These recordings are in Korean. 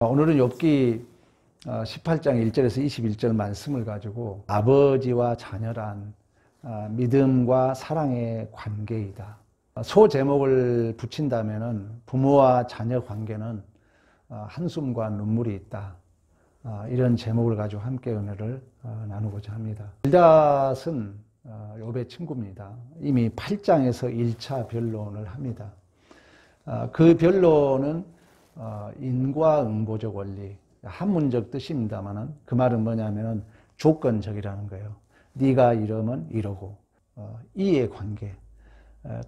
오늘은 욥기 18장 1절에서 21절 말씀을 가지고 아버지와 자녀란 믿음과 사랑의 관계이다. 소제목을 붙인다면은 부모와 자녀 관계는 한숨과 눈물이 있다. 이런 제목을 가지고 함께 은혜를 나누고자 합니다. 빌닷은 욥의 친구입니다. 이미 8장에서 1차 변론을 합니다. 그 변론은 인과응보적 원리, 한문적 뜻입니다만은 그 말은 뭐냐면은 조건적이라는 거예요. 네가 이러면 이러고, 이의 관계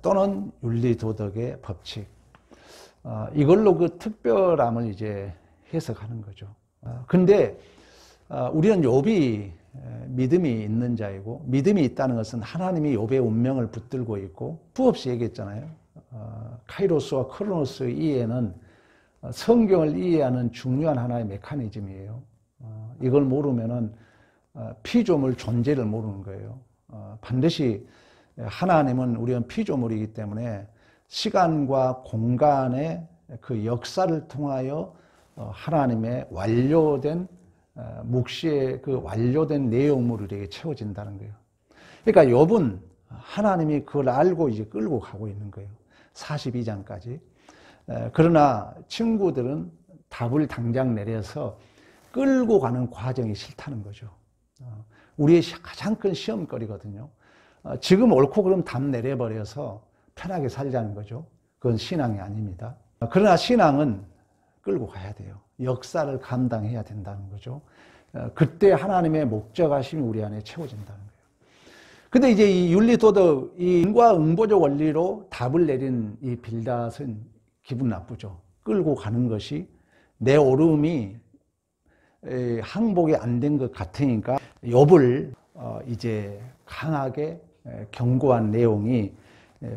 또는 윤리도덕의 법칙, 이걸로 그 특별함을 이제 해석하는 거죠. 근데 우리는 욥이 믿음이 있는 자이고, 믿음이 있다는 것은 하나님이 욥의 운명을 붙들고 있고, 수없이 얘기했잖아요. 카이로스와 크로노스의 이해는 성경을 이해하는 중요한 하나의 메커니즘이에요. 이걸 모르면은 피조물 존재를 모르는 거예요. 반드시 하나님은 우리는 피조물이기 때문에 시간과 공간의 그 역사를 통하여 하나님의 완료된 묵시의 그 완료된 내용물을 우리에게 채워진다는 거예요. 그러니까 욥은 하나님이 그걸 알고 이제 끌고 가고 있는 거예요. 42장까지. 그러나 친구들은 답을 당장 내려서 끌고 가는 과정이 싫다는 거죠. 우리의 가장 큰 시험거리거든요. 지금 옳고 그름 답 내려버려서 편하게 살자는 거죠. 그건 신앙이 아닙니다. 그러나 신앙은 끌고 가야 돼요. 역사를 감당해야 된다는 거죠. 그때 하나님의 목적하심이 우리 안에 채워진다는 거예요. 근데 이제 이 윤리도덕, 이 인과응보적 원리로 답을 내린 이 빌닷은 기분 나쁘죠. 끌고 가는 것이 내 오름이 항복이 안 된 것 같으니까 욥을 이제 강하게 경고한 내용이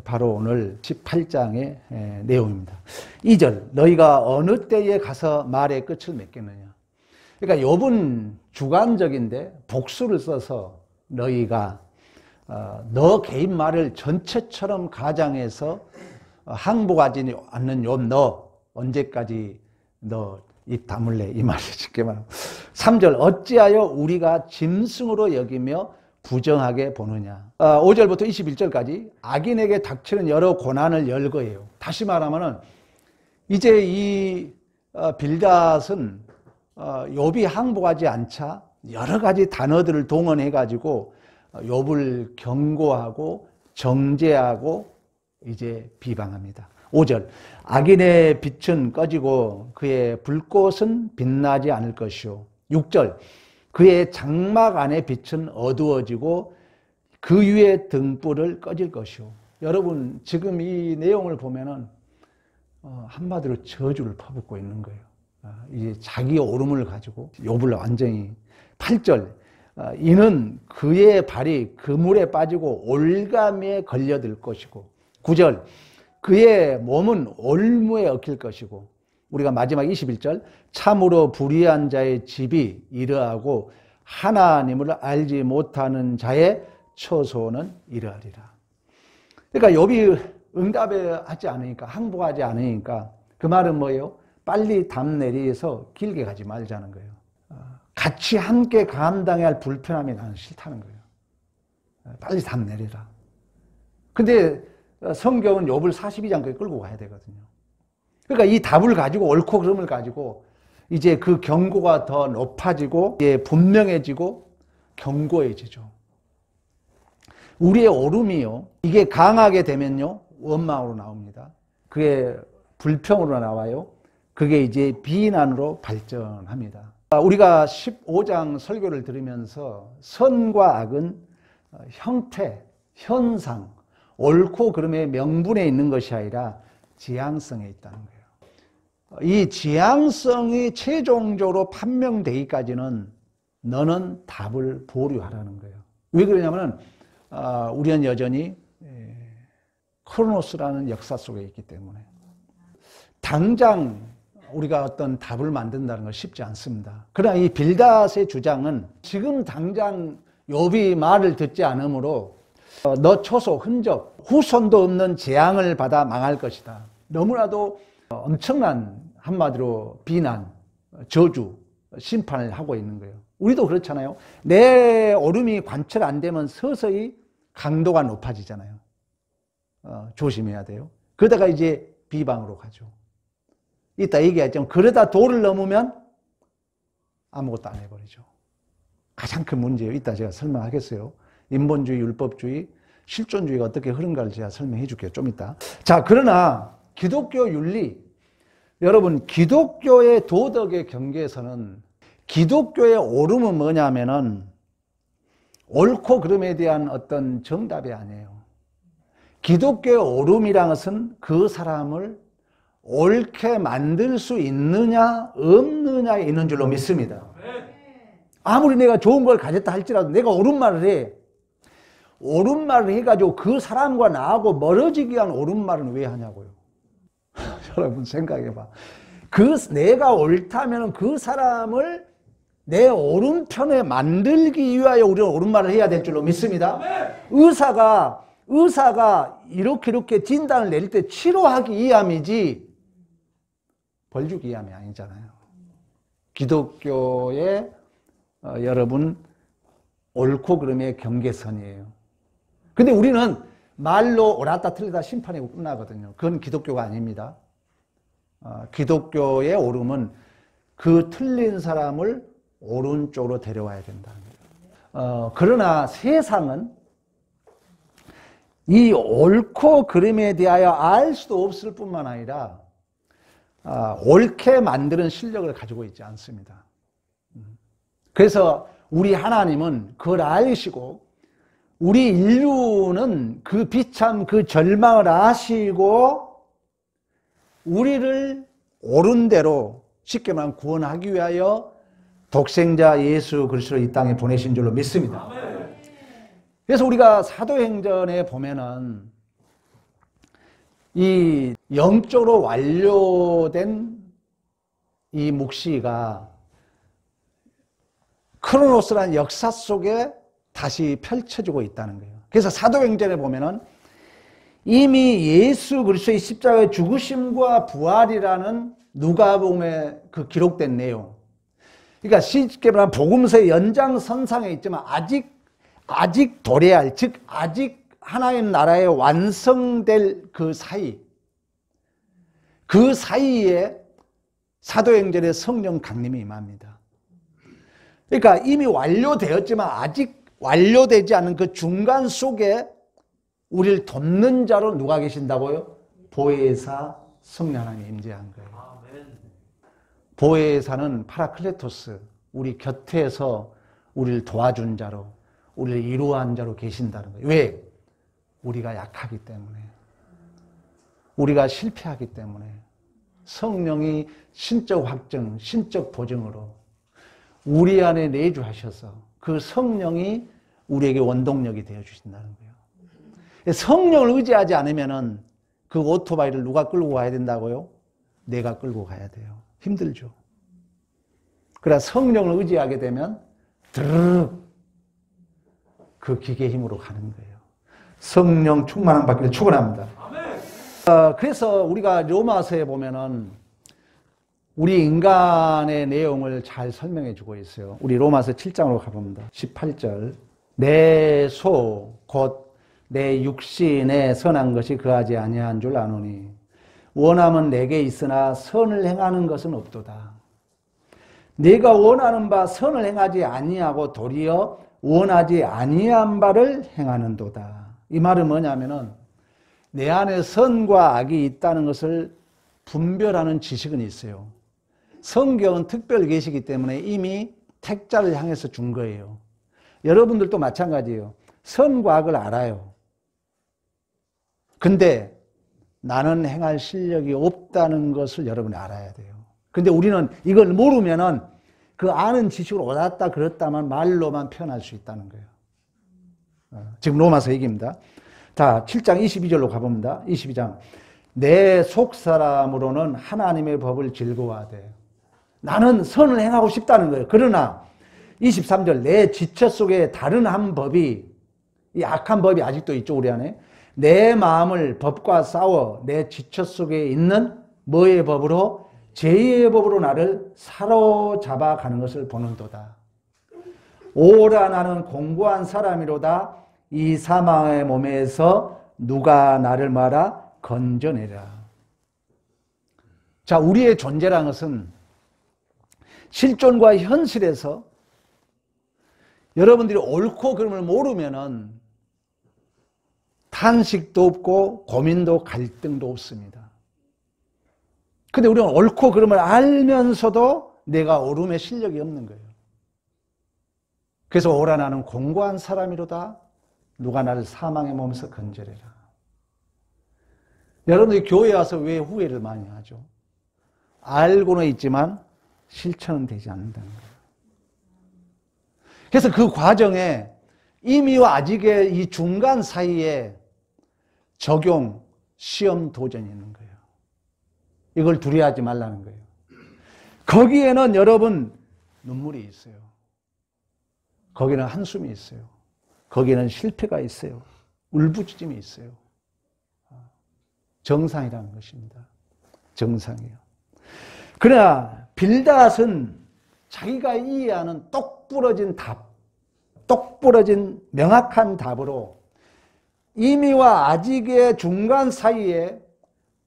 바로 오늘 18장의 내용입니다. 2절, 너희가 어느 때에 가서 말의 끝을 맺겠느냐. 그러니까 욥은 주관적인데 복수를 써서 너희가 너 개인 말을 전체처럼 가장해서 항복하지 않는 욥 너 언제까지 너 입 다물래, 이 말을 쉽게 말하고. 3절, 어찌하여 우리가 짐승으로 여기며 부정하게 보느냐. 5절부터 21절까지 악인에게 닥치는 여러 고난을 열거해요. 다시 말하면은 이제 이 빌닷은 욥이 항복하지 않자 여러 가지 단어들을 동원해 가지고 욥을 경고하고 정죄하고 이제 비방합니다. 5절, 악인의 빛은 꺼지고 그의 불꽃은 빛나지 않을 것이요. 6절, 그의 장막 안의 빛은 어두워지고 그 위에 등불을 꺼질 것이요. 여러분 지금 이 내용을 보면은 한마디로 저주를 퍼붓고 있는 거예요. 이제 자기 오름을 가지고 욥을 완전히. 8절, 이는 그의 발이 그물에 빠지고 올감에 걸려들 것이고. 9절, 그의 몸은 올무에 얽힐 것이고. 우리가 마지막 21절, 참으로 불의한 자의 집이 이러하고 하나님을 알지 못하는 자의 처소는 이러하리라. 그러니까 욥이 응답하지 않으니까, 항복하지 않으니까 그 말은 뭐예요? 빨리 답 내리서 길게 가지 말자는 거예요. 같이 함께 감당해야 할 불편함이 나는 싫다는 거예요. 빨리 답 내리라. 근데 성경은 욥을 42장까지 끌고 가야 되거든요. 그러니까 이 답을 가지고 옳고 그름을 가지고 이제 그 경고가 더 높아지고 분명해지고 견고해지죠. 우리의 오름이요, 이게 강하게 되면요 원망으로 나옵니다. 그게 불평으로 나와요. 그게 이제 비난으로 발전합니다. 우리가 15장 설교를 들으면서 선과 악은 형태, 현상, 옳고 그름의 명분에 있는 것이 아니라 지향성에 있다는 거예요. 이 지향성이 최종적으로 판명되기까지는 너는 답을 보류하라는 거예요. 왜 그러냐면 우리는 여전히 크로노스라는 역사 속에 있기 때문에 당장 우리가 어떤 답을 만든다는 건 쉽지 않습니다. 그러나 이 빌닷의 주장은 지금 당장 욥이 말을 듣지 않으므로 너 초소, 흔적, 후손도 없는 재앙을 받아 망할 것이다. 너무나도 엄청난 한마디로 비난, 저주, 심판을 하고 있는 거예요. 우리도 그렇잖아요. 내 옳음이 관철 안 되면 서서히 강도가 높아지잖아요. 조심해야 돼요. 그러다가 이제 비방으로 가죠. 이따 얘기했지만 그러다 도를 넘으면 아무것도 안 해버리죠. 가장 큰 문제예요. 이따 제가 설명하겠어요. 인본주의, 율법주의, 실존주의가 어떻게 흐른가를 제가 설명해 줄게요. 좀 이따. 자, 그러나 기독교 윤리, 여러분 기독교의 도덕의 경계에서는 기독교의 옳음은 뭐냐면은 옳고 그름에 대한 어떤 정답이 아니에요. 기독교의 옳음이라는 것은 그 사람을 옳게 만들 수 있느냐 없느냐에 있는 줄로 믿습니다. 아무리 내가 좋은 걸 가졌다 할지라도 내가 옳은 말을 해. 옳은 말을 해가지고 그 사람과 나하고 멀어지기 위한 옳은 말은 왜 하냐고요. 여러분 생각해봐. 내가 옳다면 그 사람을 내 오른편에 만들기 위하여 우리는 옳은 말을 해야 될 줄로 믿습니다. 의사가 이렇게 진단을 내릴 때 치료하기 위함이지 벌 주기 위함이 아니잖아요. 기독교의 여러분 옳고 그름의 경계선이에요. 근데 우리는 말로 옳았다 틀리다 심판하고 끝나거든요. 그건 기독교가 아닙니다. 기독교의 옳음은 그 틀린 사람을 오른쪽으로 데려와야 된다는 거예요. 그러나 세상은 이 옳고 그름에 대하여 알 수도 없을 뿐만 아니라 옳게 만드는 실력을 가지고 있지 않습니다. 그래서 우리 하나님은 그걸 아시고 우리 인류는 그 비참 그 절망을 아시고 우리를 옳은 대로 쉽게 말하면 구원하기 위하여 독생자 예수 그리스도를 이 땅에 보내신 줄로 믿습니다. 그래서 우리가 사도행전에 보면은 이 영적으로 완료된 이 묵시가 크로노스라는 역사 속에 다시 펼쳐지고 있다는 거예요. 그래서 사도행전에 보면은 이미 예수 그리스도의 십자가의 죽으심과 부활이라는 누가복음에 그 기록된 내용. 그러니까 쉽게 말하면 복음서의 연장선상에 있지만 아직 도래할, 즉 아직 하나님 나라의 완성될 그 사이에 사도행전의 성령 강림이 임합니다. 그러니까 이미 완료되었지만 아직 완료되지 않은 그 중간 속에 우리를 돕는 자로 누가 계신다고요? 보혜사 성령 하나님이 임재한 거예요. 보혜사는 파라클레토스, 우리 곁에서 우리를 도와준 자로, 우리를 이루한 자로 계신다는 거예요. 왜? 우리가 약하기 때문에, 우리가 실패하기 때문에 성령이 신적 확증, 신적 보증으로 우리 안에 내주하셔서 그 성령이 우리에게 원동력이 되어 주신다는 거예요. 성령을 의지하지 않으면은 그 오토바이를 누가 끌고 가야 된다고요? 내가 끌고 가야 돼요. 힘들죠. 그러나 성령을 의지하게 되면 드르륵 그 기계의 힘으로 가는 거예요. 성령 충만함 받기를 축원합니다. 그래서 우리가 로마서에 보면은 우리 인간의 내용을 잘 설명해 주고 있어요. 우리 로마서 7장으로 가봅니다. 18절. 내 소 곧 내 육신에 선한 것이 그하지 아니한 줄 아노니 원함은 내게 있으나 선을 행하는 것은 없도다. 내가 원하는 바 선을 행하지 아니하고 도리어 원하지 아니한 바를 행하는도다. 이 말은 뭐냐면은 내 안에 선과 악이 있다는 것을 분별하는 지식은 있어요. 성경은 특별 계시기 때문에 이미 택자를 향해서 준 거예요. 여러분들도 마찬가지예요. 선과 악을 알아요. 근데 나는 행할 실력이 없다는 것을 여러분이 알아야 돼요. 근데 우리는 이걸 모르면은 그 아는 지식으로 옳았다 그렇다만 말로만 표현할 수 있다는 거예요. 지금 로마서 얘기입니다. 자, 7장 22절로 가봅니다. 22장. 내 속사람으로는 하나님의 법을 즐거워하되 나는 선을 행하고 싶다는 거예요. 그러나 23절 내 지체 속에 다른 한 법이, 이 악한 법이 아직도 있죠, 우리 안에. 내 마음을 법과 싸워 내 지체 속에 있는 뭐의 법으로? 제2의 법으로 나를 사로잡아 가는 것을 보는도다. 오라 나는 공고한 사람이로다. 이 사망의 몸에서 누가 나를 말아 건져내라. 자, 우리의 존재라는 것은 실존과 현실에서 여러분들이 옳고 그름을 모르면은 탄식도 없고 고민도 갈등도 없습니다. 근데 우리는 옳고 그름을 알면서도 내가 옳음의 실력이 없는 거예요. 그래서 오라 나는 공고한 사람이로다. 누가 나를 사망의 몸에서 건져내라. 여러분들이 교회에 와서 왜 후회를 많이 하죠? 알고는 있지만 실천은 되지 않는다는 거예요. 그래서 그 과정에 이미와 아직의 이 중간 사이에 적용, 시험, 도전이 있는 거예요. 이걸 두려워하지 말라는 거예요. 거기에는 여러분 눈물이 있어요. 거기는 한숨이 있어요. 거기는 실패가 있어요. 울부짖음이 있어요. 정상이라는 것입니다. 정상이에요. 그러나 빌닷은 자기가 이해하는 똑부러진 답, 똑부러진 명확한 답으로 이미와 아직의 중간 사이에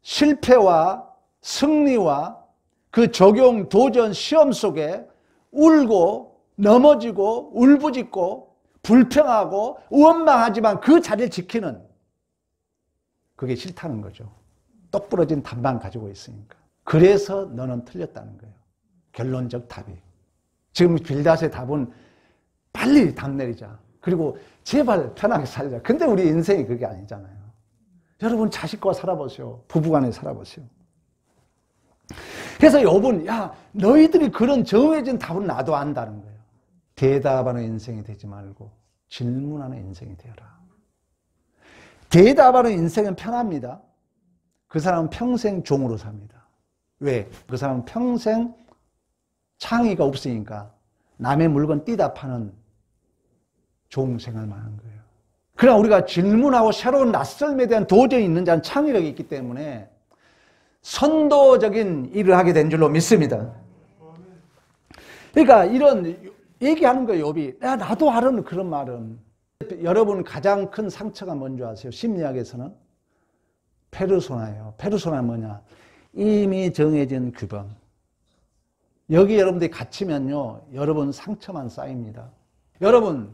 실패와 승리와 그 적용, 도전, 시험 속에 울고 넘어지고 울부짖고 불평하고 원망하지만 그 자리를 지키는, 그게 싫다는 거죠. 똑부러진 답만 가지고 있으니까. 그래서 너는 틀렸다는 거예요. 결론적 답이. 지금 빌닷의 답은 빨리 답 내리자. 그리고 제발 편하게 살자. 근데 우리 인생이 그게 아니잖아요. 여러분 자식과 살아보세요. 부부간에 살아보세요. 그래서 욥은 야 너희들이 그런 정해진 답은 나도 안다는 거예요. 대답하는 인생이 되지 말고 질문하는 인생이 되어라. 대답하는 인생은 편합니다. 그 사람은 평생 종으로 삽니다. 왜? 그 사람은 평생 창의가 없으니까 남의 물건 띄다 파는 종 생활만 하는 거예요. 그러나 우리가 질문하고 새로운 낯설음에 대한 도전이 있는 자는 창의력이 있기 때문에 선도적인 일을 하게 된 줄로 믿습니다. 그러니까 이런 얘기하는 거예요, 욥이. 야, 나도 알아는 그런 말은. 여러분 가장 큰 상처가 뭔지 아세요? 심리학에서는 페르소나예요. 페르소나는 뭐냐? 이미 정해진 규범. 여기 여러분들이 갇히면요, 여러분 상처만 쌓입니다. 여러분,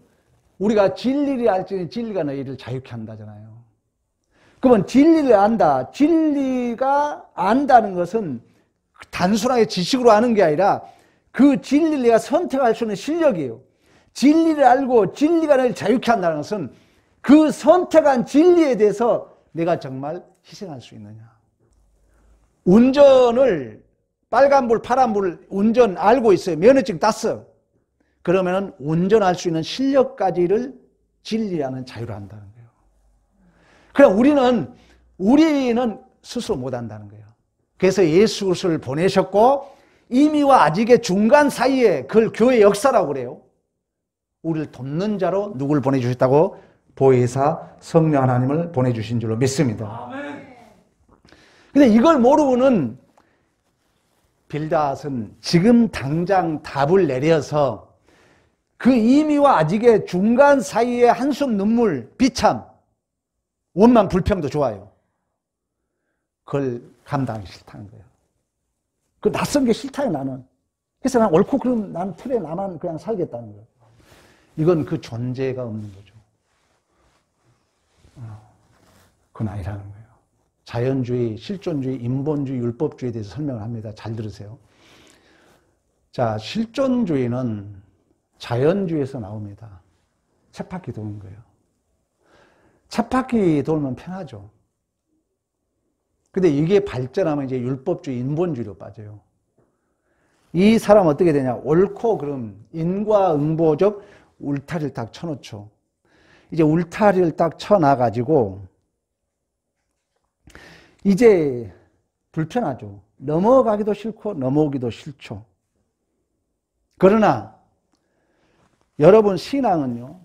우리가 진리를 알지니 진리가 너희를 자유케 한다잖아요. 그러면 진리를 안다. 진리가 안다는 것은 단순하게 지식으로 아는 게 아니라 그 진리를 내가 선택할 수 있는 실력이에요. 진리를 알고 진리가 너희를 자유케 한다는 것은 그 선택한 진리에 대해서 내가 정말 희생할 수 있느냐. 운전을 빨간불, 파란불 운전 알고 있어요. 면허증 땄어. 그러면은 운전할 수 있는 실력까지를 진리라는 자유로 한다는 거예요. 그럼 우리는 스스로 못 한다는 거예요. 그래서 예수 그리스도를 보내셨고 이미와 아직의 중간 사이에 그걸 교회 역사라고 그래요. 우리를 돕는 자로 누구를 보내주셨다고? 보혜사 성령 하나님을 보내주신 줄로 믿습니다. 근데 이걸 모르고는 빌닷은 지금 당장 답을 내려서 그 이미와 아직의 중간 사이에 한숨 눈물 비참 원망 불평도 좋아요. 그걸 감당하기 싫다는 거예요. 그 낯선 게 싫다요 나는. 그래서 난 옳고 그럼 난 틀에 나만 그냥 살겠다는 거예요. 이건 그 존재가 없는 거죠. 그건 아니라는 거예요. 자연주의, 실존주의, 인본주의, 율법주의에 대해서 설명을 합니다. 잘 들으세요. 자, 실존주의는 자연주의에서 나옵니다. 쳇바퀴 도는 거예요. 쳇바퀴 돌면 편하죠. 근데 이게 발전하면 이제 율법주의, 인본주의로 빠져요. 이 사람은 어떻게 되냐. 옳고 그름, 인과응보적 울타리를 딱 쳐놓죠. 이제 울타리를 딱 쳐놔가지고 이제 불편하죠. 넘어가기도 싫고 넘어오기도 싫죠. 그러나 여러분 신앙은요.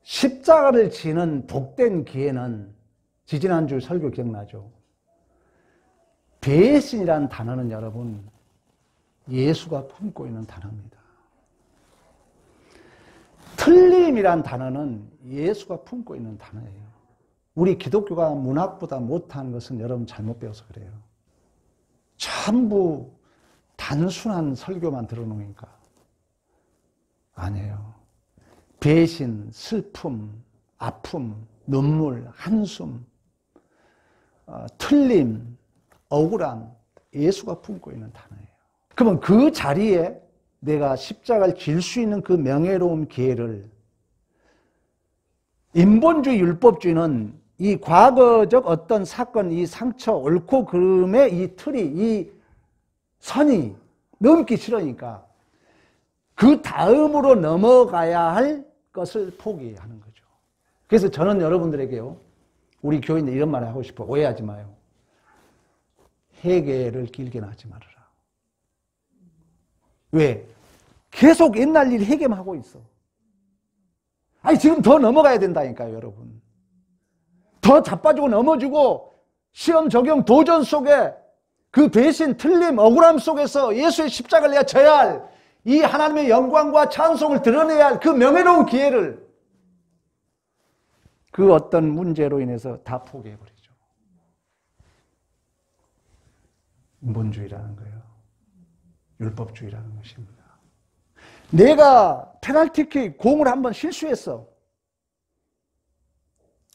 십자가를 지는 복된 기회는 지지난주 설교 기억나죠? 배신이라는 단어는 여러분 예수가 품고 있는 단어입니다. 틀림이란 단어는 예수가 품고 있는 단어예요. 우리 기독교가 문학보다 못한 것은 여러분 잘못 배워서 그래요. 전부 단순한 설교만 들어놓으니까. 아니에요. 배신, 슬픔, 아픔, 눈물, 한숨, 틀림, 억울함, 예수가 품고 있는 단어예요. 그러면 그 자리에 내가 십자가를 질 수 있는 그 명예로운 기회를, 인본주의, 율법주의는 이 과거적 어떤 사건, 이 상처, 옳고 그름의 이 틀이, 이 선이 넘기 싫으니까 그 다음으로 넘어가야 할 것을 포기하는 거죠. 그래서 저는 여러분들에게요, 우리 교인들 이런 말을 하고 싶어요. 오해하지 마요. 회개를 길게 하지 말아라. 왜? 계속 옛날 일 회개만 하고 있어. 아니, 지금 더 넘어가야 된다니까요, 여러분. 더 자빠지고 넘어지고 시험, 적용, 도전 속에 그 배신, 틀림, 억울함 속에서 예수의 십자가를 내가 져야 할 이 하나님의 영광과 찬송을 드러내야 할 그 명예로운 기회를 그 어떤 문제로 인해서 다 포기해버리죠. 인본주의라는 거예요. 율법주의라는 것입니다. 내가 페널티킥 공을 한번 실수했어.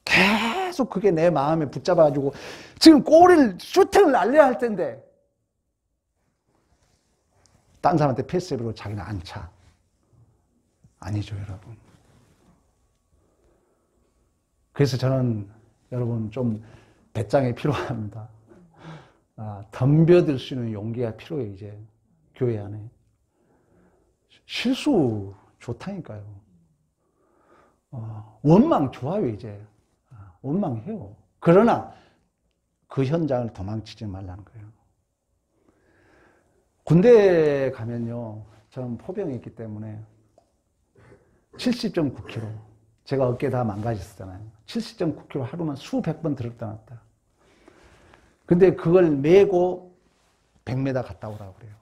계속 그게 내 마음에 붙잡아가지고 지금 골을 슈팅을 날려야 할 텐데 딴 사람한테 패스해버리고 자기는 안 차. 아니죠, 여러분. 그래서 저는 여러분 좀 배짱이 필요합니다. 덤벼들 수 있는 용기가 필요해요. 이제 교회 안에 실수 좋다니까요. 원망 좋아요. 이제 원망해요. 그러나 그 현장을 도망치지 말라는 거예요. 군대에 가면요, 저는 포병이 있기 때문에 70.9kg, 제가 어깨 다 망가졌잖아요. 70.9kg 하루만 수백 번 들었다 놨다. 근데 그걸 메고 100m 갔다 오라고 그래요.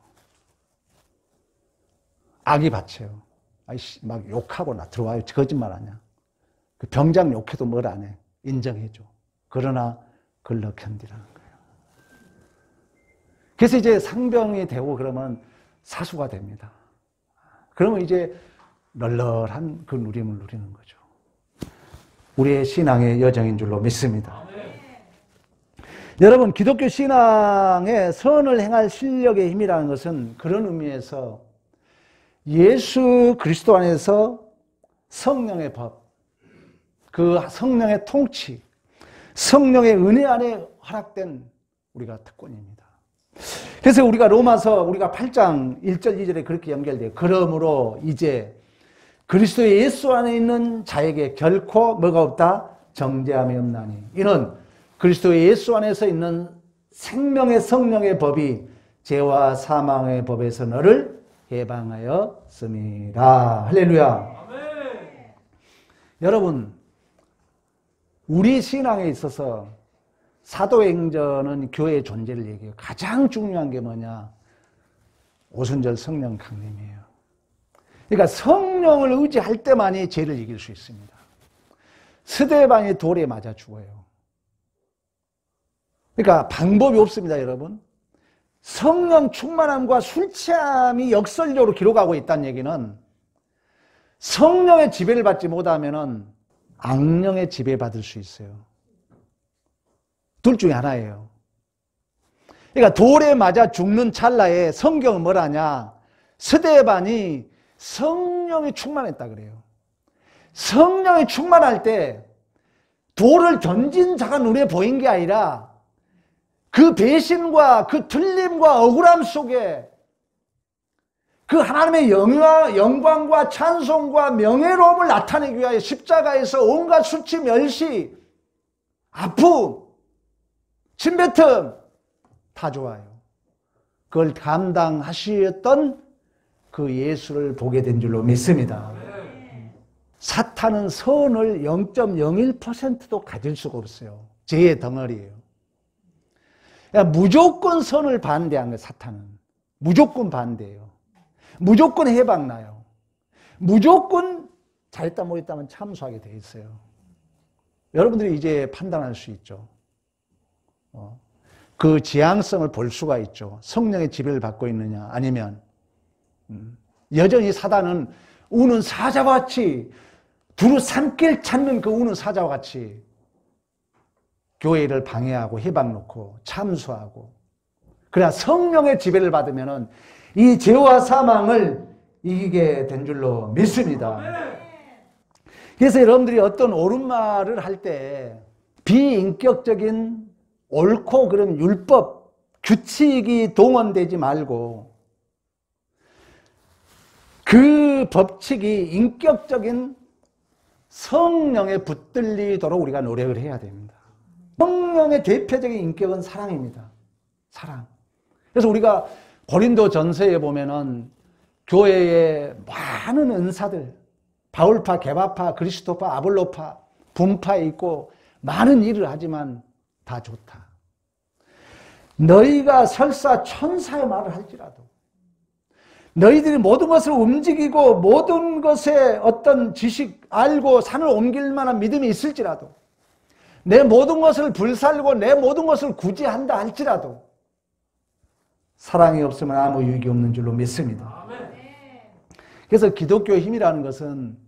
악이 받쳐요. 아이씨, 막 욕하고 나 들어와요. 거짓말 하냐. 그 병장 욕해도 뭘 안 해. 인정해줘. 그러나 그걸 너 견디라는 거예요. 그래서 이제 상병이 되고 그러면 사수가 됩니다. 그러면 이제 널널한 그 누림을 누리는 거죠. 우리의 신앙의 여정인 줄로 믿습니다. 여러분, 기독교 신앙의 선을 행할 실력의 힘이라는 것은 그런 의미에서 예수 그리스도 안에서 성령의 법, 그 성령의 통치, 성령의 은혜 안에 허락된 우리가 특권입니다. 그래서 우리가 로마서 우리가 8장 1절 2절에 그렇게 연결돼요. 그러므로 이제 그리스도 예수 안에 있는 자에게 결코 뭐가 없다? 정죄함이 없나니. 이는 그리스도 예수 안에서 있는 생명의 성령의 법이 죄와 사망의 법에서 너를 해방하였음이라. 할렐루야. 아멘. 여러분, 우리 신앙에 있어서 사도행전은 교회의 존재를 얘기해요. 가장 중요한 게 뭐냐? 오순절 성령 강림이에요. 그러니까 성령을 의지할 때만이 죄를 이길 수 있습니다. 스데반이 돌에 맞아 죽어요. 그러니까 방법이 없습니다, 여러분. 성령 충만함과 술 취함이 역설적으로 기록하고 있다는 얘기는 성령의 지배를 받지 못하면 악령의 지배받을 수 있어요. 둘 중에 하나예요. 그러니까 돌에 맞아 죽는 찰나에 성경은 뭐라냐? 스데반이 성령이 충만했다 그래요. 성령이 충만할 때 돌을 던진 자가 눈에 보인 게 아니라 그 배신과 그 틀림과 억울함 속에 그 하나님의 영광과 찬송과 명예로움을 나타내기 위하여 십자가에서 온갖 수치, 멸시, 아픔, 침뱉음 다 좋아요. 그걸 감당하셨던 그 예수를 보게 된 줄로 믿습니다. 사탄은 선을 0.01%도 가질 수가 없어요. 죄의 덩어리예요. 무조건 선을 반대한 거예요, 사탄은. 무조건 반대예요. 무조건 해방나요. 무조건 잘했다 못했다면 참수하게 돼 있어요. 여러분들이 이제 판단할 수 있죠. 그 지향성을 볼 수가 있죠. 성령의 지배를 받고 있느냐 아니면 여전히 사단은 우는 사자와 같이 두루 산길 찾는 그 우는 사자와 같이 교회를 방해하고 해방 놓고 참수하고, 그러나 성령의 지배를 받으면 이 죄와 사망을 이기게 된 줄로 믿습니다. 그래서 여러분들이 어떤 옳은 말을 할 때 비인격적인 옳고 그런 율법, 규칙이 동원되지 말고 그 법칙이 인격적인 성령에 붙들리도록 우리가 노력을 해야 됩니다. 성령의 대표적인 인격은 사랑입니다. 사랑. 그래서 우리가 고린도 전서에 보면은 교회의 많은 은사들, 바울파, 게바파, 그리스도파, 아볼로파, 분파에 있고 많은 일을 하지만 다 좋다. 너희가 설사 천사의 말을 할지라도, 너희들이 모든 것을 움직이고 모든 것에 어떤 지식 알고 산을 옮길 만한 믿음이 있을지라도, 내 모든 것을 불살고 내 모든 것을 구제한다 할지라도 사랑이 없으면 아무 유익이 없는 줄로 믿습니다. 그래서 기독교의 힘이라는 것은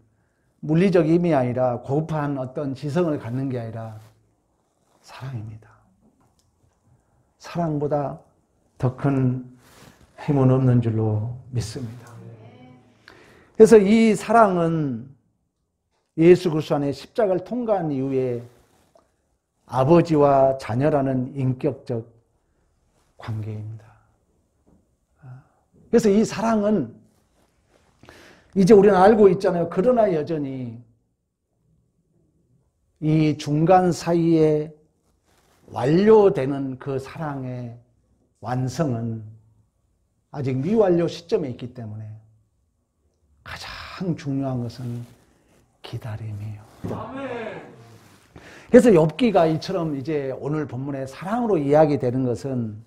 물리적 힘이 아니라 고급한 어떤 지성을 갖는 게 아니라 사랑입니다. 사랑보다 더 큰 힘은 없는 줄로 믿습니다. 그래서 이 사랑은 예수 그리스도 안에 십자가를 통과한 이후에 아버지와 자녀라는 인격적 관계입니다. 그래서 이 사랑은 이제 우리는 알고 있잖아요. 그러나 여전히 이 중간 사이에 완료되는 그 사랑의 완성은 아직 미완료 시점에 있기 때문에 가장 중요한 것은 기다림이에요. 그래서 욥기가 이처럼 이제 오늘 본문의 사랑으로 이야기되는 것은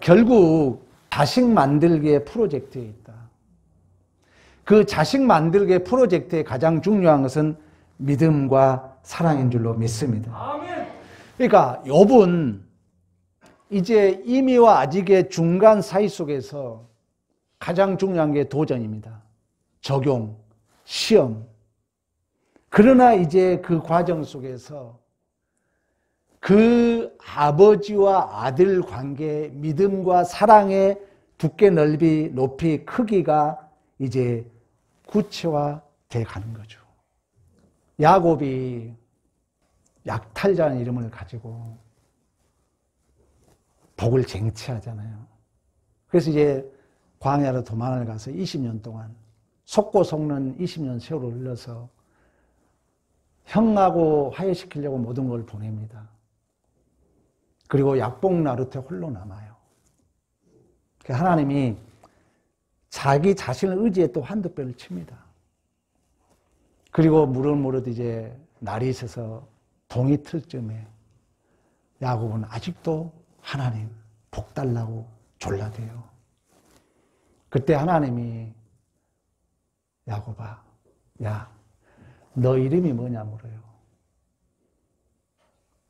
결국 자식 만들기의 프로젝트에 있다. 그 자식 만들기의 프로젝트의 가장 중요한 것은 믿음과 사랑인 줄로 믿습니다. 그러니까 욥은 이제 이미와 아직의 중간 사이 속에서 가장 중요한 게 도전입니다. 적용, 시험. 그러나 이제 그 과정 속에서 그 아버지와 아들 관계, 믿음과 사랑의 두께, 넓이, 높이, 크기가 이제 구체화돼 가는 거죠. 야곱이 약탈자라는 이름을 가지고 복을 쟁취하잖아요. 그래서 이제 광야로 도망을 가서 20년 동안 속고 속는 20년 세월을 흘러서 형하고 화해시키려고 모든 걸 보냅니다. 그리고 약봉 나루테 홀로 남아요. 하나님이 자기 자신을 의지에 또 한두 배를 칩니다. 그리고 무릇 이제 날이 있어서 동이 틀 쯤에 야곱은 아직도 하나님 복 달라고 졸라대요. 그때 하나님이 야곱아, 야, 너 이름이 뭐냐 물어요.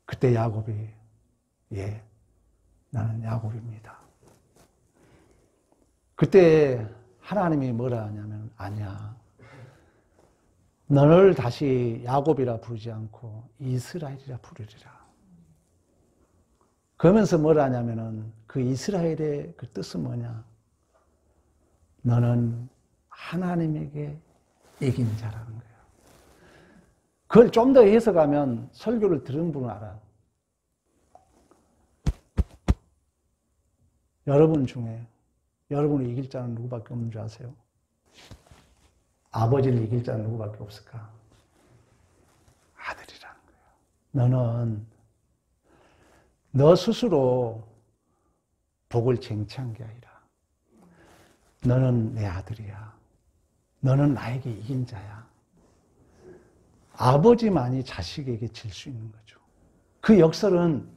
그때 야곱이 예, 나는 야곱입니다. 그때 하나님이 뭐라 하냐면 아니야. 너를 다시 야곱이라 부르지 않고 이스라엘이라 부르리라. 그러면서 뭐라 하냐면은 그 이스라엘의 그 뜻은 뭐냐? 너는 하나님에게 이긴 자라는 거예요. 그걸 좀 더 해석하면 설교를 들은 분은 알아요. 여러분 중에 여러분을 이길 자는 누구밖에 없는 줄 아세요? 아버지를 이길 자는 누구밖에 없을까? 아들이라는 거예요. 너는 너 스스로 복을 쟁취한 게 아니라 너는 내 아들이야. 너는 나에게 이긴 자야. 아버지만이 자식에게 질 수 있는 거죠. 그 역설은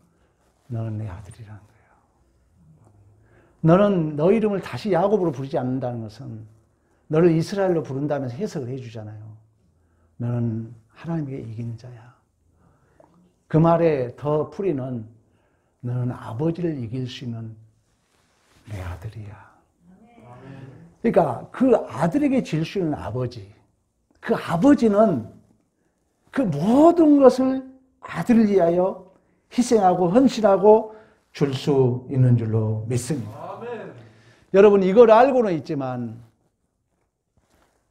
너는 내 아들이라는 거예요. 너는 너 이름을 다시 야곱으로 부르지 않는다는 것은 너를 이스라엘로 부른다면서 해석을 해주잖아요. 너는 하나님에게 이기는 자야. 그 말에 더 풀이는 너는 아버지를 이길 수 있는 내 아들이야. 그러니까 그 아들에게 질 수 있는 아버지, 그 아버지는 그 모든 것을 아들을 위하여 희생하고 헌신하고 줄 수 있는 줄로 믿습니다. 아멘. 여러분 이걸 알고는 있지만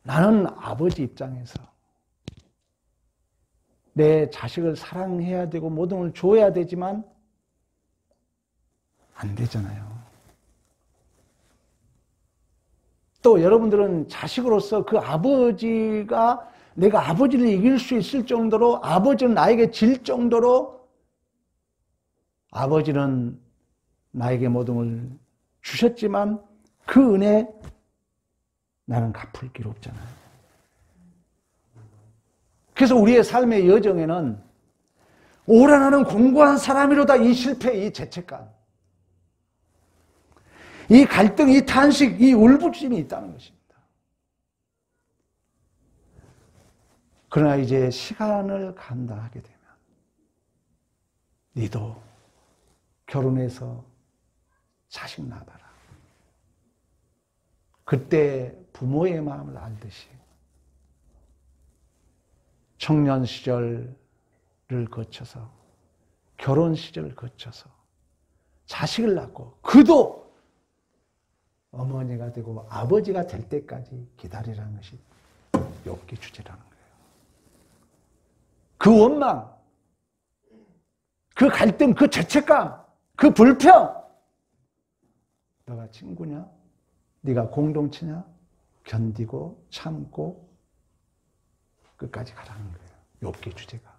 나는 아버지 입장에서 내 자식을 사랑해야 되고 모든 걸 줘야 되지만 안 되잖아요. 또 여러분들은 자식으로서 그 아버지가 내가 아버지를 이길 수 있을 정도로 아버지는 나에게 질 정도로 아버지는 나에게 모든 걸 주셨지만 그 은혜 나는 갚을 길 없잖아요. 그래서 우리의 삶의 여정에는 오라 나는 공고한 사람이로다 이 실패, 이 죄책감, 이 갈등, 이 탄식, 이 울부짖음이 있다는 것입니다. 그러나 이제 시간을 감당하게 되면 니도 결혼해서 자식 낳아봐라. 그때 부모의 마음을 알듯이 청년 시절을 거쳐서 결혼 시절을 거쳐서 자식을 낳고 그도 어머니가 되고 아버지가 될 때까지 기다리라는 것이 욥기 주제라는 거예요. 그 원망, 그 갈등, 그 죄책감, 그 불평, 너가 친구냐? 네가 공동체냐? 견디고 참고 끝까지 가라는 거예요. 욥기 주제가.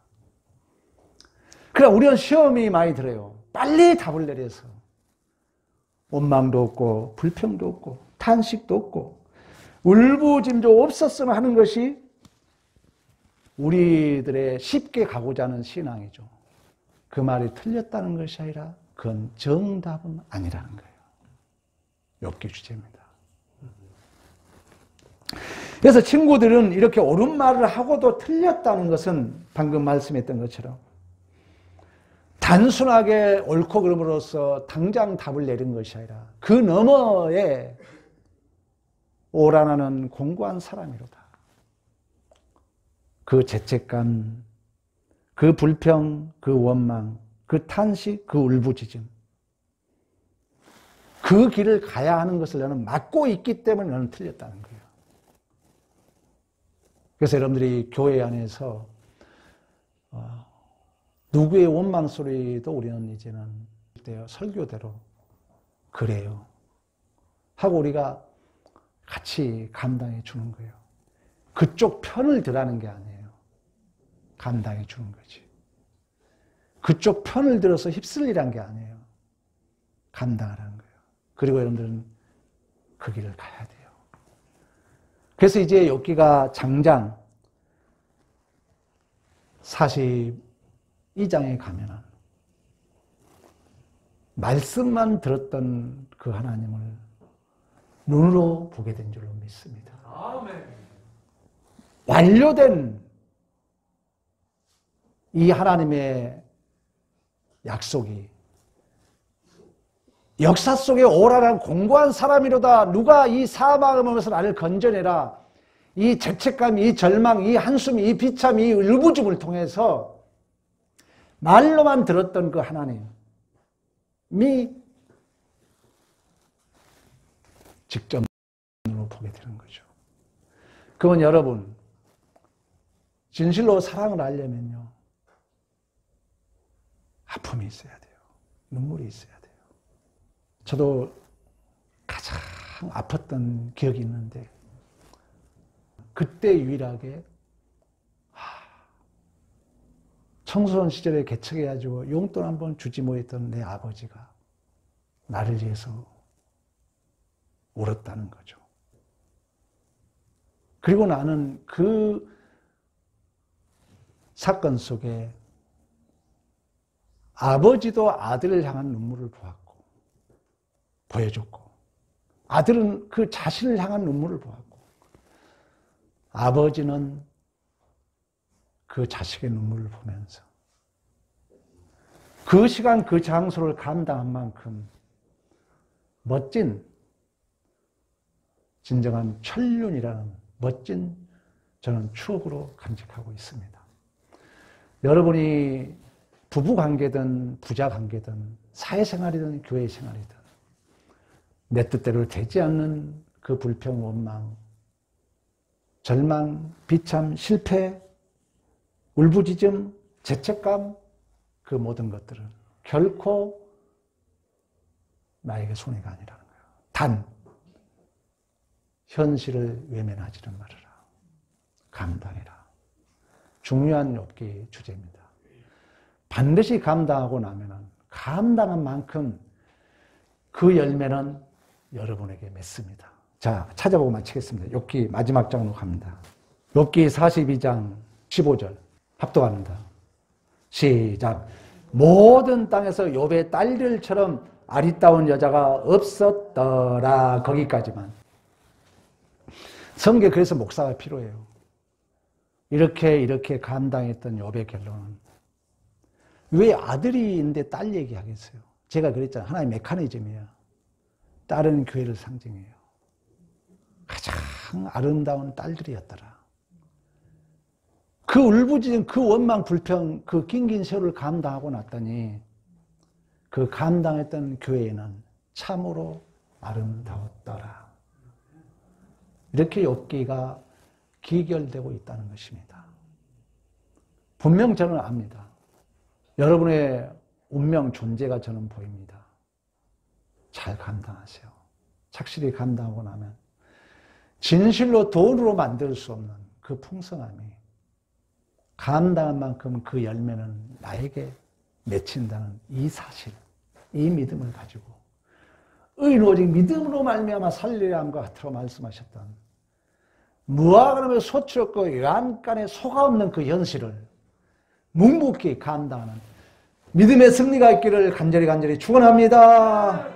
그러나 우리는 시험이 많이 들어요. 빨리 답을 내려서 원망도 없고 불평도 없고 탄식도 없고 울부짖음도 없었으면 하는 것이 우리들의 쉽게 가고자 하는 신앙이죠. 그 말이 틀렸다는 것이 아니라 그건 정답은 아니라는 거예요. 욥기 주제입니다. 그래서 친구들은 이렇게 옳은 말을 하고도 틀렸다는 것은 방금 말씀했던 것처럼 단순하게 옳고 그름으로써 당장 답을 내린 것이 아니라 그 너머에 오라나는 공고한 사람이로다. 그 죄책감, 그 불평, 그 원망, 그 탄식, 그 울부짖음, 그 길을 가야 하는 것을 너는 맡고 있기 때문에 너는 틀렸다는 거예요. 그래서 여러분들이 교회 안에서 누구의 원망 소리도 우리는 이제는 설교대로 그래요 하고 우리가 같이 감당해 주는 거예요. 그쪽 편을 들라는 게 아니에요. 감당해 주는 거지. 그쪽 편을 들어서 휩쓸리란 게 아니에요. 감당하라는 거예요. 그리고 여러분들은 그 길을 가야 돼요. 그래서 이제 욥기가 장장 42장에 가면은 말씀만 들었던 그 하나님을 눈으로 보게 된 줄로 믿습니다. 아멘. 완료된 이 하나님의 약속이 역사 속에 오라란 공고한 사람이로다. 누가 이 사망에서 나를 건져내라. 이 죄책감, 이 절망, 이 한숨, 이 비참, 이 울부짖음을 통해서 말로만 들었던 그 하나님이 직접 눈으로 보게 되는 거죠. 그건 여러분 진실로 사랑을 하려면요 아픔이 있어야 돼요. 눈물이 있어야 돼요. 저도 가장 아팠던 기억이 있는데 그때 유일하게 청소년 시절에 개척해가지고 용돈 한번 주지 못했던 내 아버지가 나를 위해서 울었다는 거죠. 그리고 나는 그 사건 속에 아버지도 아들을 향한 눈물을 보았고 보여줬고, 아들은 그 자신을 향한 눈물을 보았고, 아버지는 그 자식의 눈물을 보면서 그 시간 그 장소를 감당한 만큼 멋진, 진정한 천륜이라는 멋진 저는 추억으로 간직하고 있습니다. 여러분이 부부관계든 부자관계든 사회생활이든 교회생활이든 내 뜻대로 되지 않는 그 불평, 원망, 절망, 비참, 실패, 울부짖음, 죄책감, 그 모든 것들은 결코 나에게 손해가 아니라는 거예요. 단 현실을 외면하지는 말아라. 감당해라. 중요한 욥기의 주제입니다. 반드시 감당하고 나면은 감당한 만큼 그 열매는 여러분에게 맺습니다. 자, 찾아보고 마치겠습니다. 욥기 마지막 장으로 갑니다. 욥기 42장 15절 합독합니다. 시작. 모든 땅에서 욥의 딸들처럼 아리따운 여자가 없었더라. 거기까지만. 성경에 그래서 목사가 필요해요. 이렇게 감당했던 욥의 결론은 왜 아들이 있는데 딸 얘기하겠어요? 제가 그랬잖아요. 하나의 메커니즘이에요. 딸은 교회를 상징해요. 가장 아름다운 딸들이었더라. 그 울부짖은 그 원망, 불평, 그 긴긴 세월을 감당하고 났더니 그 감당했던 교회는 참으로 아름다웠더라. 이렇게 욥기가 기결되고 있다는 것입니다. 분명 저는 압니다. 여러분의 운명 존재가 저는 보입니다. 잘 감당하세요. 착실히 감당하고 나면 진실로 돈으로 만들 수 없는 그 풍성함이 감당한 만큼 그 열매는 나에게 맺힌다는 이 사실, 이 믿음을 가지고 의인 오직 믿음으로 말미암아 살리려 함과 같으로 말씀하셨던 무화과나무에 소치 없고 외양간에 소가 없는 그 현실을 묵묵히 감당하는 믿음의 승리가 있기를 간절히 축원합니다.